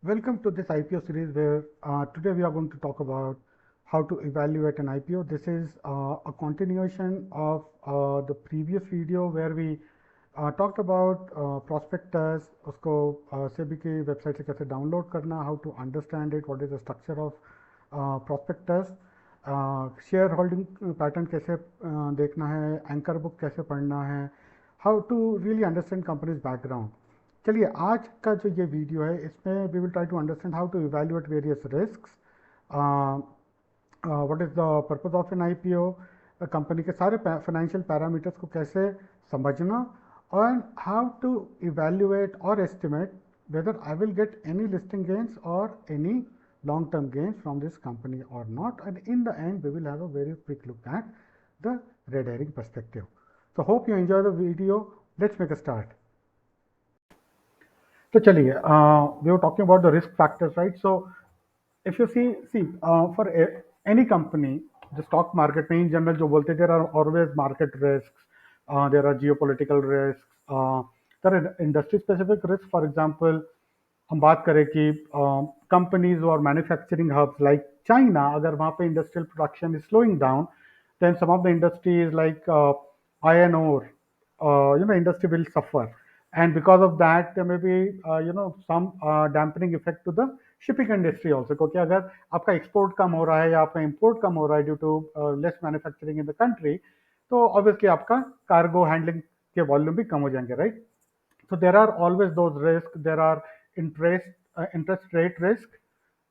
Welcome to this IPO series where today we are going to talk about how to evaluate an IPO. This is a continuation of the previous video where we talked about prospectus, उसको सेबी की website से कैसे download करना, how to understand it, what is the structure of prospectus, share holding pattern कैसे देखना है, anchor book कैसे पढ़ना है, how to really understand companies background. चलिए आज का जो ये वीडियो है इसमें we will try to understand how to evaluate various risks, what is the purpose of an IPO, company के सारे फाइनेंशियल पैरामीटर्स को कैसे समझना, और हाउ टू इवेल्युएट और estimate whether I will get any listing gains और एनी long term gains from this company or not, and in the end we will have a very quick look at the red herring perspective. So hope you enjoy the video. Let's make a start. तो चलिए, we were talking about the risk factors, right? So if you see for any company, the stock market में in general जो बोलते there are always market risks, there are geopolitical risks, there are industry specific risks. For example, हम बात करें कि companies और manufacturing hubs like China, अगर वहाँ पे industrial production is slowing down, then some of the industries like iron ore, industry will suffer, and because of that there may be some dampening effect to the shipping industry also, क्योंकि अगर आपका export कम हो रहा है या आपका import कम हो रहा है due to less manufacturing in the country, तो ऑब्वियसली आपका कार्गो हैंडलिंग के वॉल्यूम भी कम हो जाएंगे, right? So there are always those risks. There are interest rate risk,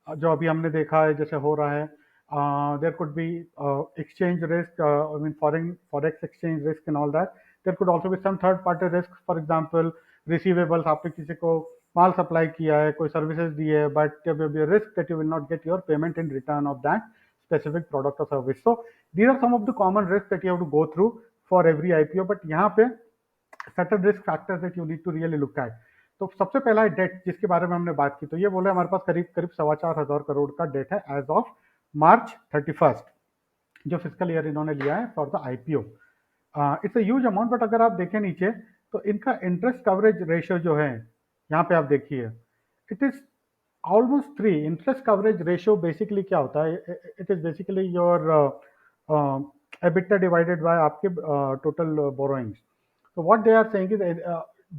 जो अभी हमने देखा है जैसे हो रहा है. There could be exchange risk, I mean forex exchange risk and all that. There could also be some third party risk. For example, receivables, आपने किसी को माल सप्लाई किया है, कोई सर्विसेज दी है, but there will be a risk that you will not get your payment in return of that specific product or service. So these are some of the common risks that you have to go through for every IPO. But यहाँ पे certain risk factors that you need to really look at. तो सबसे पहला है date, जिसके बारे में हमने बात की. तो ये बोले हमारे पास करीब करीब 4,2500 करोड़ का डेट है एज ऑफ मार्च 31st, जो फिजिकल ईयर इन्होंने लिया है for the IPO. It's a huge amount, but अगर आप देखें नीचे तो इनका इंटरेस्ट कवरेज रेशियो जो है, यहाँ पे आप देखिए, it is almost 3. Interest coverage ratio basically क्या होता है? It is basically your EBITDA divided by आपके total borrowings. So what they are saying is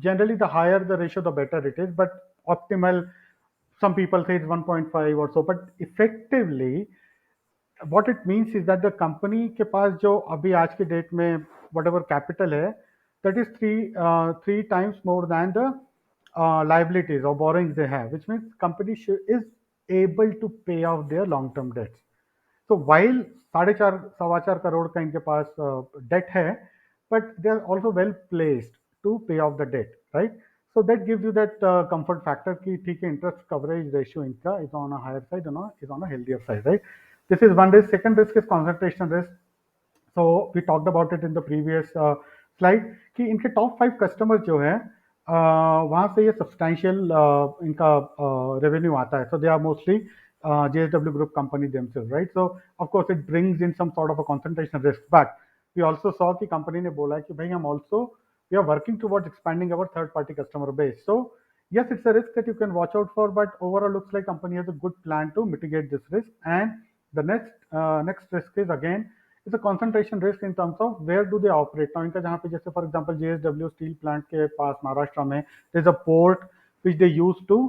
generally the higher the ratio, the better it is. But optimal, some people say it's 1.5 or so. But effectively, what it means is that the company के पास जो अभी आज के date में whatever capital है, that is three times more than the liabilities or borrowings they have, which means company is able to pay off their long term debts. तो while 4.5 crore का इनके पास डेट है, but they are also well placed to pay off the debt, right? So that gives you that comfort factor कि ठीक है, interest coverage ratio इनका is on a higher side, is on a healthier side, right? This is one risk. Second risk is concentration risk. So we talked about it in the previous slide कि इनके top 5 customer जो है, वहाँ से ये substantial इनका revenue आता है. So they are mostly JSW Group company themselves, right? So of course it brings in some sort of a concentration risk. But we also saw कि company ने बोला कि भाई हम also we are working towards expanding our third party customer base. So yes, it's a risk that you can watch out for, but overall looks like company has a good plan to mitigate this risk. And the next risk is again it's a concentration risk in terms of where do they operate. Now इनका जहाँ पे जैसे for example JSW steel plant के पास महाराष्ट्र में there's a port which they use to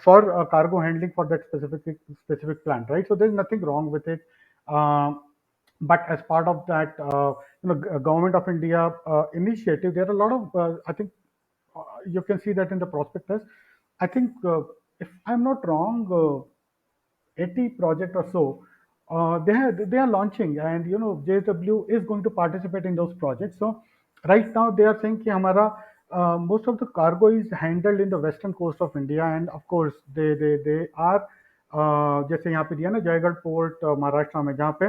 for cargo handling for that specific plant, right? So there's nothing wrong with it. But as part of that, government of India initiative, there are a lot of I think you can see that in the prospectus. I think if I'm not wrong, 80 project or so they are launching, and JSW is going to participate in those projects. So right now they are saying कि हमारा most of the cargo is handled in the western coast of India, and of course they are जैसे यहाँ पे दिया ना Jaigarh port Maharashtra में, जहाँ पे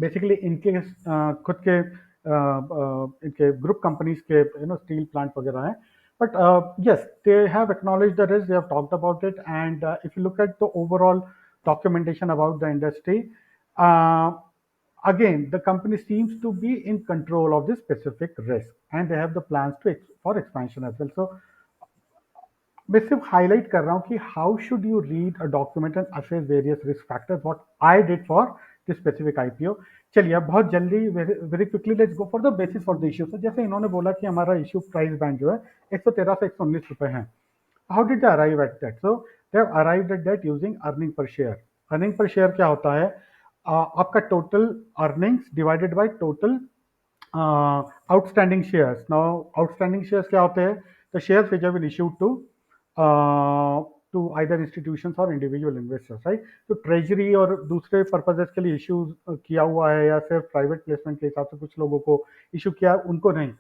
बेसिकली इनके खुद के इनके ग्रुप कंपनीज के स्टील प्लांट वगैरह हैं. But yes, they have acknowledged the risk, they have talked about it, and if you look at the overall documentation about the industry, uh, again the company seems to be in control of this specific risk, and they have the plans for expansion as well. So मैं सिर्फ highlight कर रहा हूँ कि how should you read a document and assess various risk factors what I did for this specific IPO. चलिए अब बहुत जल्दी very quickly let's go for the basis for the issue. तो जैसे इन्होंने बोला कि हमारा इश्यू प्राइस बैंड जो है 113 से 119 रुपए है। How did they arrive at that? So they have arrived at that using earning per share. Earning per share क्या होता है? आपका total earnings divided by total outstanding shares. Now, outstanding shares क्या होते हैं? The shares which have been issued to either institutions or individual investors, right? तो treasury और दूसरे पर्पजेस के लिए इशू किया हुआ है या सिर्फ प्राइवेट प्लेसमेंट के हिसाब से कुछ लोगों को इशू किया, उनको नहीं,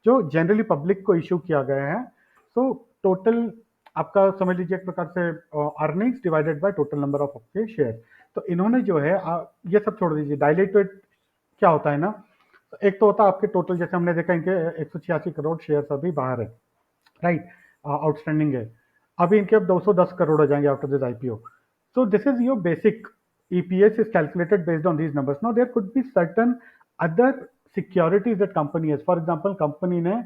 जो जनरली पब्लिक को इशू किया गया है। सो टोटल आपका समझ लीजिए एक प्रकार से earnings divided by total number of आपके शेयर। तो इन्होंने जो है ये सब छोड़ दीजिए, डायलेटेड क्या होता है ना, एक तो होता है आपके टोटल, जैसे हमने देखा इनके 186 करोड़ शेयर्स अभी बाहर है, राइट, आउटस्टैंडिंग है। अभी इनके अब 210 करोड़ हो जाएंगे after this IPO. So this is your basic EPS is calculated based on these numbers. Now there could be certain other securities that company has. For example, company ने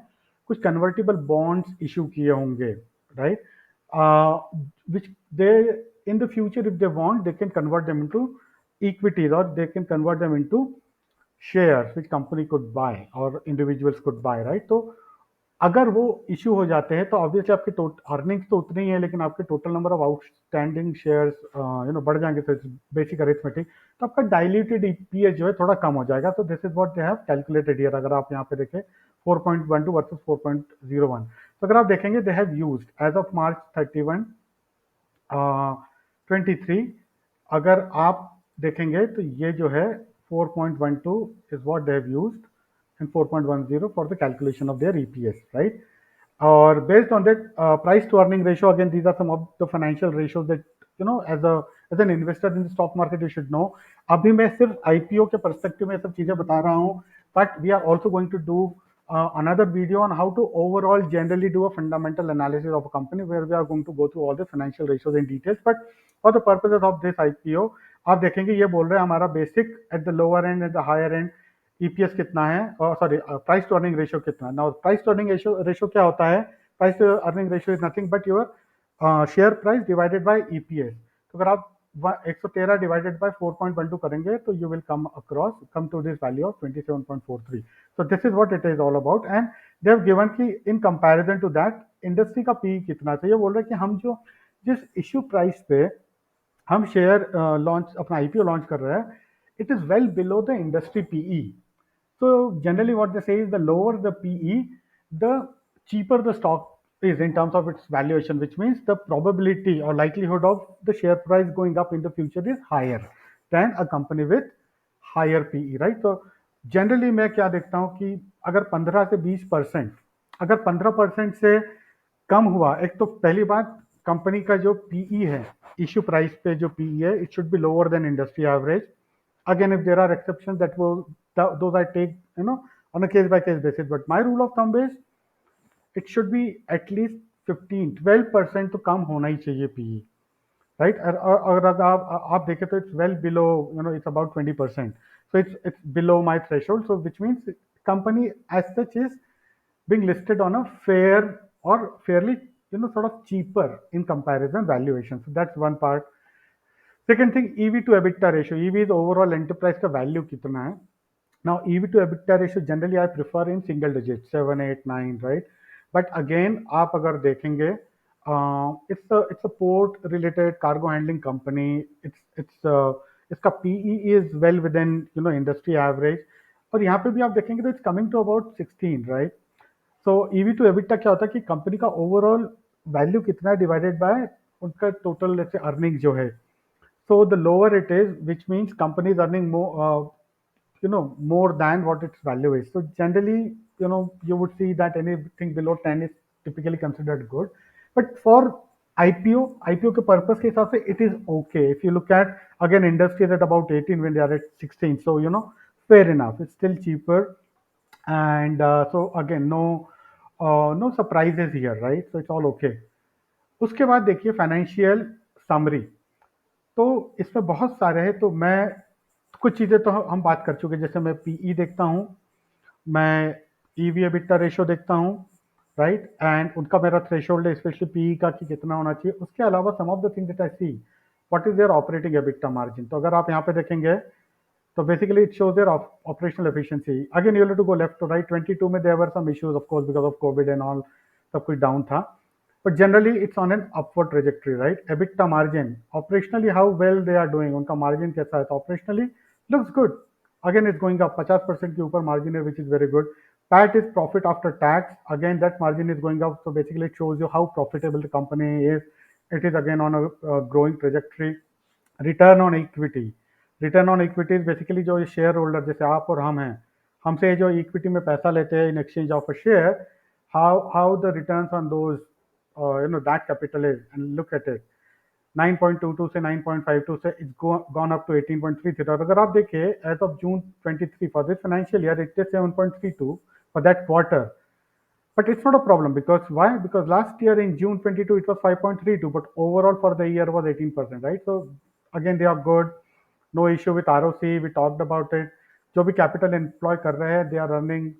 कुछ कन्वर्टेबल बॉन्ड्स इशू किए होंगे, right, which they in the future if they want they can convert them into equities or they can convert them into shares which company could bye और individuals could bye, right. तो अगर वो issue हो जाते हैं तो obviously आपकी earnings तो उतनी ही है, लेकिन आपके total number of outstanding shares बढ़ जाएंगे। तो बेसिक अरिथमेटिक, तो आपका डाइल्यूटेड ईपीएस जो है थोड़ा कम हो जाएगा। तो this is what they have calculated here. अगर आप यहाँ पे देखें 4.12 वर्सेस 4.01, तो अगर आप देखेंगे they have used as of March 31 23, अगर आप देखेंगे तो ये जो है 4.12 is what they have used and 4.10 for the calculation of their EPS, right? Or based on that price to earning ratio, again these are some of the financial ratios that as an investor in the stock market you should know. अभी मैं सिर्फ IPO के perspective में सब चीजें बता रहा हूँ, but we are also going to do another video on how to overall generally do a fundamental analysis of a company where we are going to go through all the financial ratios in details. But for the purposes of this IPO, आप देखेंगे ये बोल रहे हैं हमारा basic at the lower end at the higher end EPS कितना है, और sorry price to earning ratio कितना है। Now price to earning ratio क्या होता है? Price to earning ratio is nothing but your share price divided by EPS. तो अगर आप 113 डिवाइडेड बाय 4.12 करेंगे तो you will come to this value of 27.43। So this is what it is all about and they have given कि in comparison to that industry का P कितना। तो ये बोल रहे हैं कि हम जो जिस इश्यू प्राइस पे हम शेयर लॉन्च अपना आईपीओ लॉन्च कर रहे हैं, it is well below the industry PE. So generally what they say is the lower the PE, the cheaper the stock is in terms of its valuation, which means the probability or likelihood of the share price going up in the future is higher than a company with higher PE, right? So generally मैं क्या देखता हूँ कि अगर 15 से 20%, अगर 15% से कम हुआ, एक तो पहली बात कंपनी का जो पीई है, इश्यू प्राइस पे जो पीई है, it should be lower than industry average. Again, if there are exceptions, those I take on a case by case basis. But my rule of thumb is it should be at least 12% तो कम होना ही चाहिए PE, right. और अगर आप देखें तो it's well below, it's about 20%। So it's below my threshold, so which means company as such is being listed on a fair or fairly sort of cheaper in comparison valuation. So that's one part. Second thing, EV to EBITDA ratio. EV is overall enterprise का value कितना है. Now EV to EBITDA ratio generally I prefer in single digits, 7, 8, 9, right? But again आप अगर देखेंगे, it's a port related cargo handling company. इसका PE is well within industry average. और यहाँ पे भी आप देखेंगे तो it's coming to about 16, right? So EV to EBITDA क्या होता है कि कंपनी का ओवरऑल वैल्यू कितना है डिवाइडेड बाय उनका टोटल जैसे अर्निंग जो है। So the lower it is, which means company is earning more than what its value is. So generally, you would see that anything below 10 is typically considered good. But for IPO के purpose के हिसाब से it is okay. If you look at again industry is at about 18 when they are at 16, so fair enough. It's still cheaper, and so again no surprises here, right? So it's all okay. उसके बाद देखिए financial summary, तो इसमें बहुत सारे हैं। तो मैं कुछ चीज़ें तो हम बात कर चुके हैं, जैसे मैं पीई देखता हूँ, मैं ईवी एबिटा रेशियो देखता हूँ, राइट, एंड उनका मेरा थ्रेशोल्ड है स्पेशली पीई का कि कितना होना चाहिए। उसके अलावा some of the thing that I see, what is their operating EBITDA margin. तो अगर आप यहाँ पे देखेंगे तो basically it shows their operational efficiency. Again, you have to go left to right. 22 में there were some issues, of course, because of COVID and all, सब कुछ down था. But generally, it's on an upward trajectory, right? EBITDA margin, operationally, how well they are doing. उनका margin कैसा है? तो operationally looks good. Again, it's going up. 50% के ऊपर margin है, which is very good. PAT is profit after tax. Again, that margin is going up. So basically, it shows you how profitable the company is. It is again on a growing trajectory. Return on equity, return on equity basically जो share holder जैसे आप और हम हैं, हमसे जो equity में पैसा लेते हैं in exchange of a share, how the returns on those that capital is, and look at it, 9.22 से 9.52 से इट्स गॉन अप टू 18.33। और अगर आप देखिए as of June 23 for this financial year it is 7.32 for that quarter. But it's not a problem because why? Because last year in June 22 it was 5.32, but overall for the year was 18%, right? So again they are good, no issue with ROC. We talked about it. जो भी capital employ कर रहे हैं, they are earning,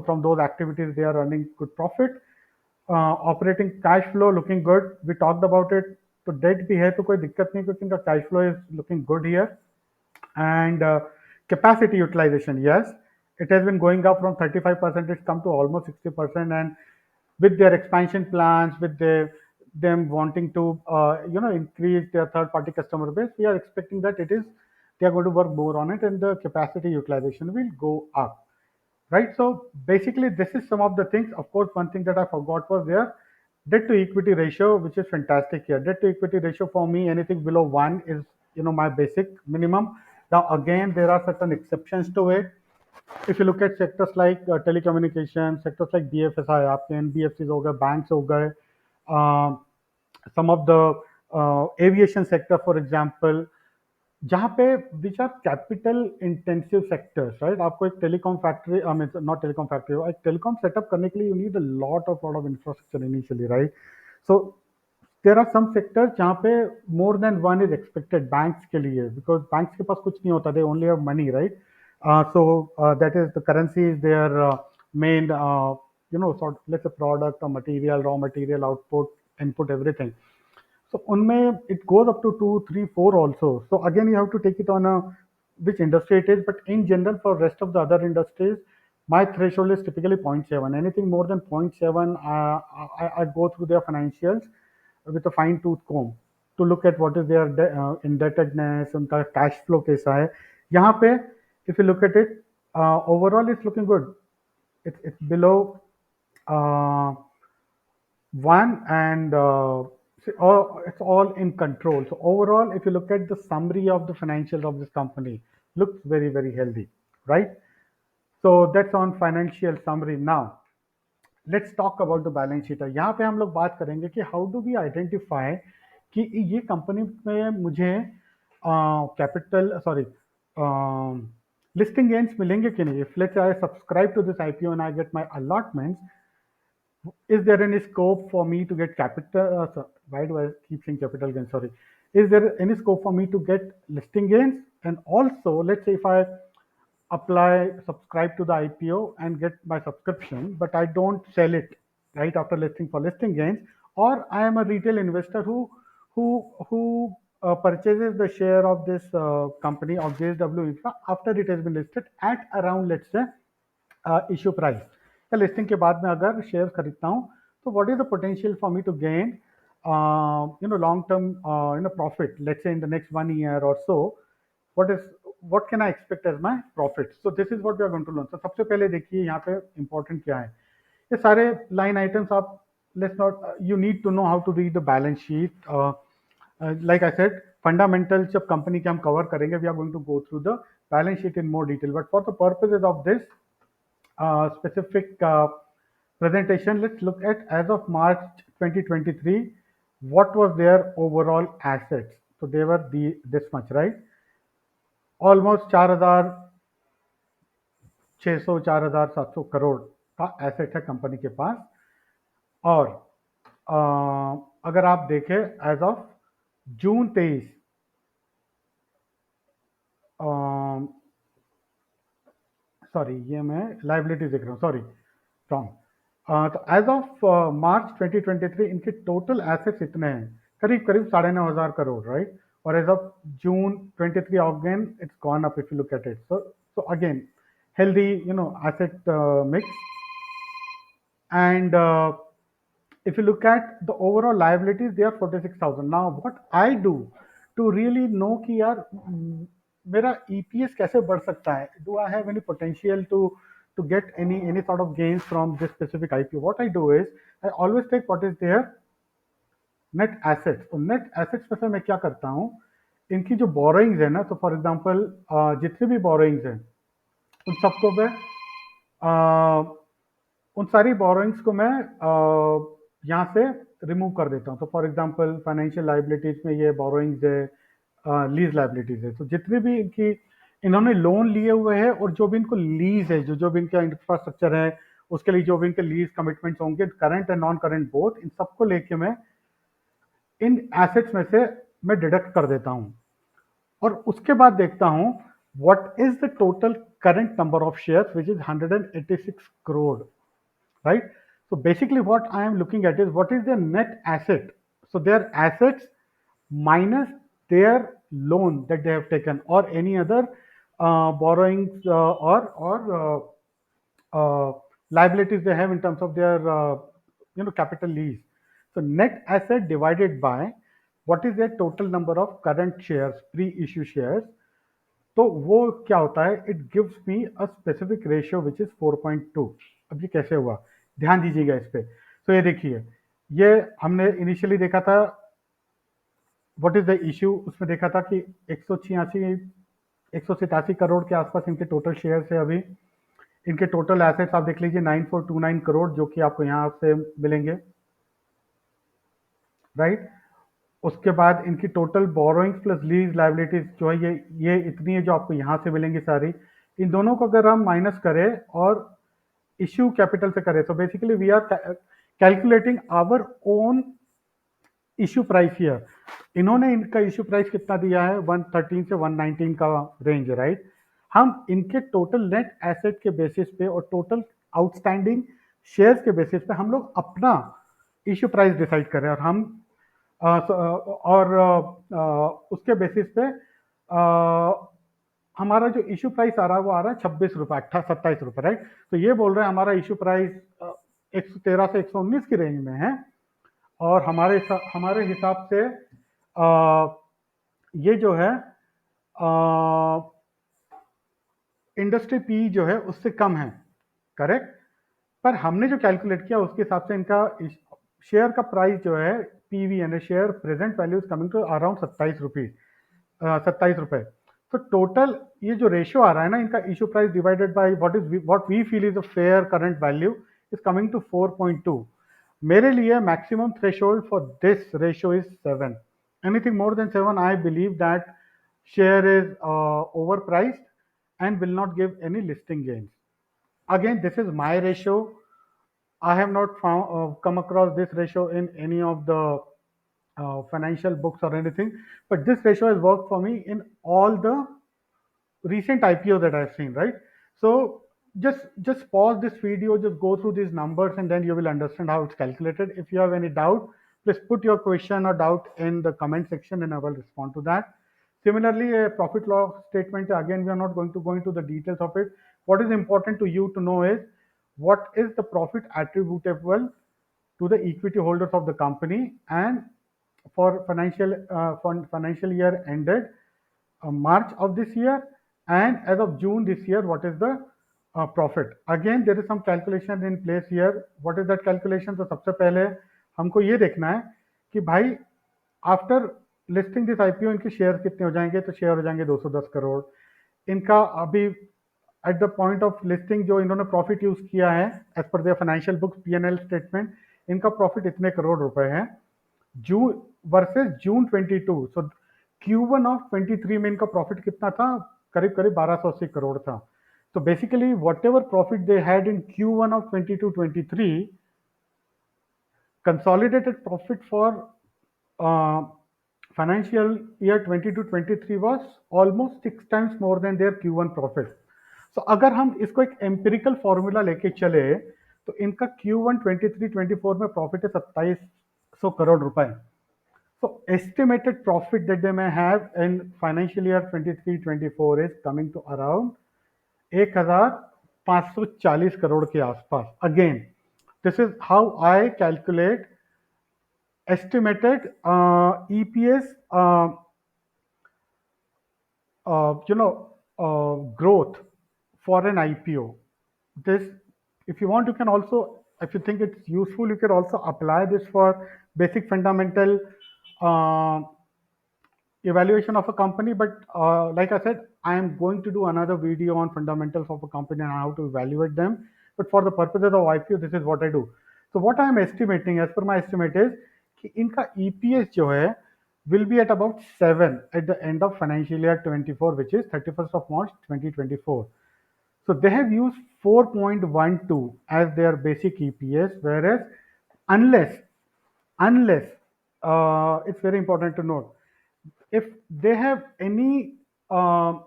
from those activities they are earning good profit. Operating cash flow looking good. We talked about it. तो debt भी है तो कोई दिक्कत नहीं क्योंकि इनका cash flow is looking good here. And capacity utilization, yes, it has been going up from 35%, it's come to almost 60%. And with their expansion plans, with them wanting to increase their third party customer base, we are expecting that they are going to work more on it and the capacity utilization will go up, right? So basically this is some of the things. Of course, one thing that I forgot was their debt to equity ratio, which is fantastic here. Debt to equity ratio for me, anything below 1 is my basic minimum. Now again, there are certain exceptions to it. If you look at sectors like telecommunication, sectors like BFSI, आपके NBFCs हो गए, banks हो गए, some of the aviation sector, for example, जहाँ पे which are capital intensive sectors, right? आपको एक telecom factory, I mean not telecom factory, एक टेलीकॉम सेटअप करने के लिए you need a lot of infrastructure initially, right? So there are some sectors जहाँ पे more than one is expected banks के लिए, बिकॉज बैंक्स के पास कुछ नहीं होता, they only have money, right? So that is the currency is their main sort let's say product or material, raw material, output, input, everything. So unme it goes up to 2, 3, 4 also. So again, you have to take it on a which industry it is. But in general, for rest of the other industries, my threshold is typically zero point 0.7. Anything more than 0.7, I go through their financials with a fine tooth comb to look at what is their indebtedness, उनका cash flow कैसा है. यहाँ पे if you look at it, overall it's looking good. It's below uh, one, and it's all in control. So overall, if you look at the summary of the financials of this company, looks very, very healthy, right? So that's on financial summary. Now let's talk about the balance sheet. यहाँ पे हम लोग बात करेंगे कि how do we identify कि ये company में मुझे कैपिटल सॉरी लिस्टिंग गेन्स मिलेंगे कि नहीं। If let's I subscribe to this IPO and I get my allotments, is there any scope for me to get capital? Why do I keep saying capital gains? Sorry. Is there any scope for me to get listing gains? And also, let's say if I apply, subscribe to the IPO and get my subscription, but I don't sell it right after listing for listing gains, or I am a retail investor who purchases the share of this company of JSW Infra after it has been listed at around, let's say, issue price या listing के बाद में अगर share खरीदता हूँ, तो what is the potential for me to gain long term profit, let's say in the next 1 year और सो, what can I expect as my profit? So this is what we are going to learn. So सबसे पहले देखिए यहाँ पे important क्या है। ये सारे लाइन आइटम्स आप let's not you need to know how to read the balance sheet. Like I said, fundamentals जब कंपनी के हम कवर करेंगे, we are going to go through the balance sheet in more detail. But for the purposes of this specific presentation, let's look at as of March 2023, what was their overall assets. So they were this much, right? Almost 4,600 4,700 crore का asset है company के पास। और अगर आप देखें as of June 23, sorry ये मैं liability देख रहा हूँ, सॉरी रॉन्ग, तो एज ऑफ मार्च 2023 इनके टोटल एसेट्स इतने हैं, करीब करीब 9,500 करोड़, राइट? और as of June 23 again it's gone up if you look at it. So again, healthy, asset mix. And if you look at the overall liabilities, they are 46,000. Now what I do to really know कि यार मेरा EPS कैसे बढ़ सकता है, do I have any potential to get any sort of gains from this specific IPO? What I do is I always take what is their net assets. तो net assets में से मैं क्या करता हूँ, इनकी जो borrowings है ना, तो फॉर एग्जांपल जितनी भी borrowings हैं उन सबको मैं उन सारी बोरोइंग्स को मैं यहाँ से रिमूव कर देता हूँ. तो फॉर एग्जांपल फाइनेंशियल लाइबिलिटीज में ये बोरोइंग्स है, लीज लाइबिलिटीज है. तो जितनी भी इनकी इन्होंने लोन लिए हुए हैं और जो भी इनको लीज है, जो जो भी इनका इंफ्रास्ट्रक्चर है, उसके लिए जो भी इनके लीज कमिटमेंट्स होंगे, current and non current both, इन सबको लेके मैं इन एसेट्स में से मैं डिडक्ट कर देता हूँ. और उसके बाद देखता हूँ what is the total current number of shares which is 186 crore. Right? So basically what I am looking at is what is their net asset. So their assets minus their loan that they have taken or any other borrowings or liabilities they have in terms of their capital lease. So net asset divided by what is their total number of current shares, pre-issue shares. तो वो क्या होता है, it gives me a specific ratio which is 4.2. अब ये कैसे हुआ, ध्यान दीजिएगा इस पे. तो ये देखिए, ये हमने इनिशियली देखा था व्हाट इज द इश्यू, उसमें देखा था कि 187 करोड़ के आसपास इनके टोटल शेयर्स है. अभी इनके टोटल एसेट्स आप देख लीजिए 9429 करोड़, जो कि आपको यहाँ से मिलेंगे, राइट? उसके बाद इनकी total borrowings plus lease liabilities जो है ये इतनी है जो आपको यहाँ से मिलेंगी सारी. इन दोनों को अगर हम माइनस करें और इश्यू कैपिटल से करें, तो basically we are calculating our own issue price here. इन्होंने इनका इश्यू प्राइस कितना दिया है, 113 से 119 का रेंज, राइट? हम इनके टोटल नेट एसेट के बेसिस पे और टोटल आउटस्टैंडिंग शेयर्स के बेसिस पे हम लोग अपना इश्यू प्राइस डिसाइड कर रहे हैं. और हम उसके बेसिस पे हमारा जो इश्यू प्राइस आ रहा है वो आ रहा है 26 रुपये, 27 रुपये, राइट? तो ये बोल रहे हैं हमारा इश्यू प्राइस 113 से 119 की रेंज में है. और हमारे हिसाब से ये जो है इंडस्ट्री पी जो है उससे कम है, करेक्ट? पर हमने जो कैलकुलेट किया उसके हिसाब से इनका शेयर का प्राइस जो है, पीवी यानी share present value is coming to around 27 रुपए. तो टोटल ये जो रेशियो आ रहा है ना इनका issue price divided by what we feel is a fair current value is coming to 4.2. मेरे लिए maximum threshold for this ratio is 7. Anything more than 7 I believe that share is overpriced and will not give any listing gains. Again, this is my ratio. I have not come across this ratio in any of the financial books or anything, but this ratio has worked for me in all the recent IPO that I've seen, right? So just pause this video, just go through these numbers, and then you will understand how it's calculated. If you have any doubt, please put your question or doubt in the comment section, and I will respond to that. Similarly, a profit loss statement, again, we are not going to go into the details of it. What is important to you to know is what is the profit attributable to the equity holders of the company, and for financial year ended March of this year, and as of June this year, what is the profit. Again, there is some calculation in place here. What is that calculation? तो सबसे पहले हमको ये देखना है कि भाई after listing this IPO इनके शेयर कितने हो जाएंगे. तो शेयर हो जाएंगे 210 करोड़. इनका अभी at the point of listing जो इन्होंने प्रॉफिट यूज किया है एज पर their financial books PNL statement, इनका प्रॉफिट इतने करोड़ रुपए है जून versus June 22. So Q1 of 23 में इनका प्रॉफिट कितना था, करीब करीब 1280 करोड़ था. So basically whatever profit they had in Q1 of 22-23, consolidated profit for financial year 22-23 was almost 6 times more than their Q1 profit. So अगर हम इसको एक एम्पिरिकल फॉर्मूला लेके चले तो इनका Q1 23-24 में प्रॉफिट है 2700 करोड़ रुपए. So estimated profit that they may have in financial year 23-24 is coming to around 1540 crore के आसपास. Again, this is how I calculate estimated EPS growth for an IPO. This, if you want, you can also, if you think it's useful, you can also apply this for basic fundamental uh, evaluation of a company. But like I said, I am going to do another video on fundamentals of a company and how to evaluate them. But for the purposes of IPO, this is what I do. So what I am estimating, as per my estimate, is कि इनका EPS जो है will be at about 7 at the end of financial year 24, which is 31st of March 2024. So they have used 4.12 as their basic EPS, whereas unless it's very important to note, if they have any uh,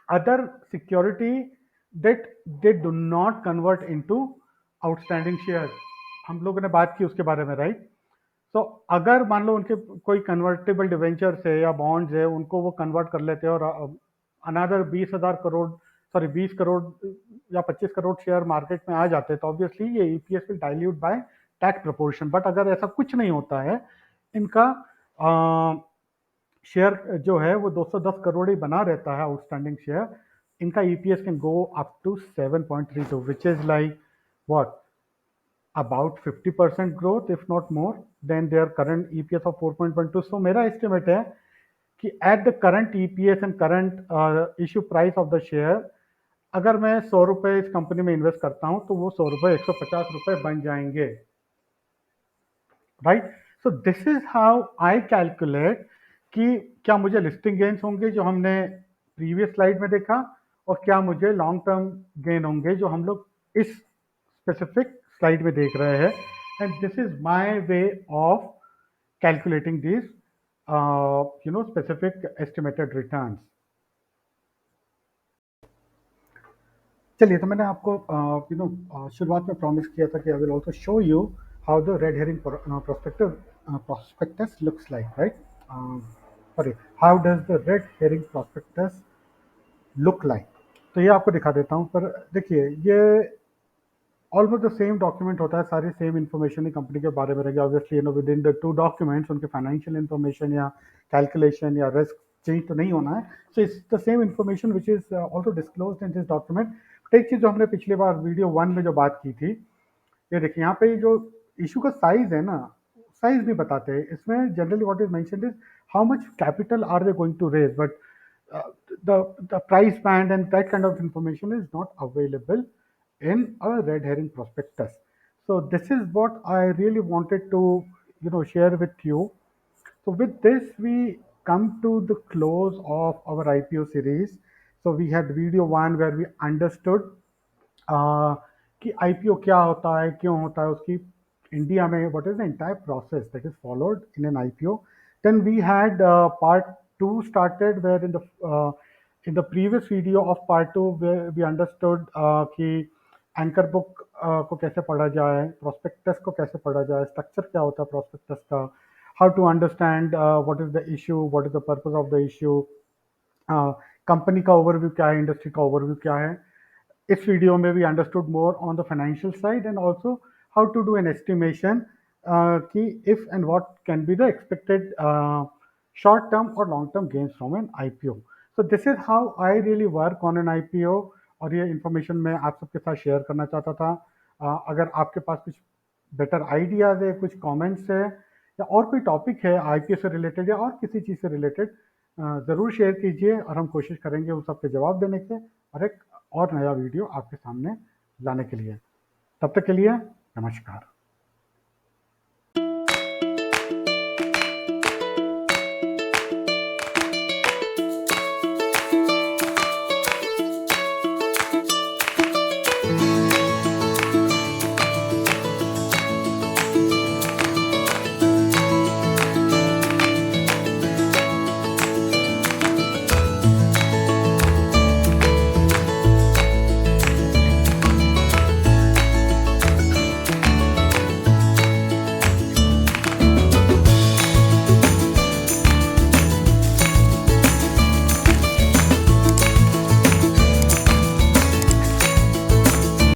other security that they do not convert into outstanding shares. हम लोगों ने बात की उसके बारे में, right? सो अगर मान लो उनके कोई कन्वर्टेबल डिवेंचर्स है या बॉन्ड्स है, उनको वो कन्वर्ट कर लेते हैं और अनदर 20,000 करोड़, सॉरी 20 करोड़ या 25 करोड़ शेयर मार्केट में आ जाते हैं, तो ऑब्वियसली ये EPS will dilute bye tax proportion. But अगर ऐसा कुछ नहीं होता है, इनका शेयर जो है वो 210 करोड़ ही बना रहता है आउटस्टैंडिंग शेयर, इनका EPS can go up to 7.32, which is like what, about 50% growth if not more than their current EPS of 4.12. So मेरा estimate है कि at the current EPS and current issue price of the share, अगर मैं 100 रुपए इस company में invest करता हूं तो वो 100 रुपए 150 रुपए बन जाएंगे, right? So this is how I calculate कि क्या मुझे लिस्टिंग गेन्स होंगे जो हमने प्रीवियस स्लाइड में देखा, और क्या मुझे लॉन्ग टर्म गेन होंगे जो हम लोग इस स्पेसिफिक स्लाइड में देख रहे हैं. And this is my way of calculating this specific estimated returns. चलिए, तो मैंने आपको शुरुआत में प्रॉमिस किया था कि I will also show you how the red herring prospectus looks like, right? Sorry, how does the red herring prospectus look like? तो ये आपको दिखा देता हूँ. पर देखिए, ये ऑलमोस्ट द सेम डॉक्यूमेंट होता है, सारी सेम इन्फॉर्मेशन ही कंपनी के बारे में रहेगी. Obviously with in the two documents उनके फाइनेंशियल इन्फॉर्मेशन या कैलकुलेशन या रिस्क चेंज तो नहीं होना है. So it's the same information which is also disclosed in this document. एक चीज़ जो हमने पिछली बार वीडियो 1 में जो बात की थी, ये देखिए यहाँ पे जो इशू का साइज है ना, साइज नहीं बताते हैं इसमें. Generally what is mentioned is how much capital are they going to raise, but the price band and that kind of information is not available in a red herring prospectus. So this is what I really wanted to share with you. So with this we come to the close of our IPO series. So we had video 1 where we understood कि IPO क्या होता है, क्यों होता है, उसकी India में what is the entire process that is followed in an IPO. Then we had part 2 started where in the previous video of part 2 where we understood कि एंकर बुक को कैसे पढ़ा जाए, प्रोस्पेक्टस को कैसे पढ़ा जाए, स्ट्रक्चर क्या होता है प्रोस्पेक्टस का, how to understand what is the issue, what is the purpose of the issue, company का ओवरव्यू क्या है, इंडस्ट्री का ओवरव्यू क्या है. इस वीडियो में we understood more on the financial side and also how to do an estimation कि if and what can be the expected short term और long term gains from an IPO. So this is how I really work on an IPO, और ये information मैं आप सबके साथ share करना चाहता था. अगर आपके पास कुछ बेटर आइडियाज़ है, कुछ कमेंट्स है, या और कोई टॉपिक है आईपीओ से रिलेटेड या और किसी चीज़ से रिलेटेड, ज़रूर शेयर कीजिए और हम कोशिश करेंगे उन सबके जवाब देने के और एक और नया वीडियो आपके सामने लाने के लिए. तब तक के लिए नमस्कार.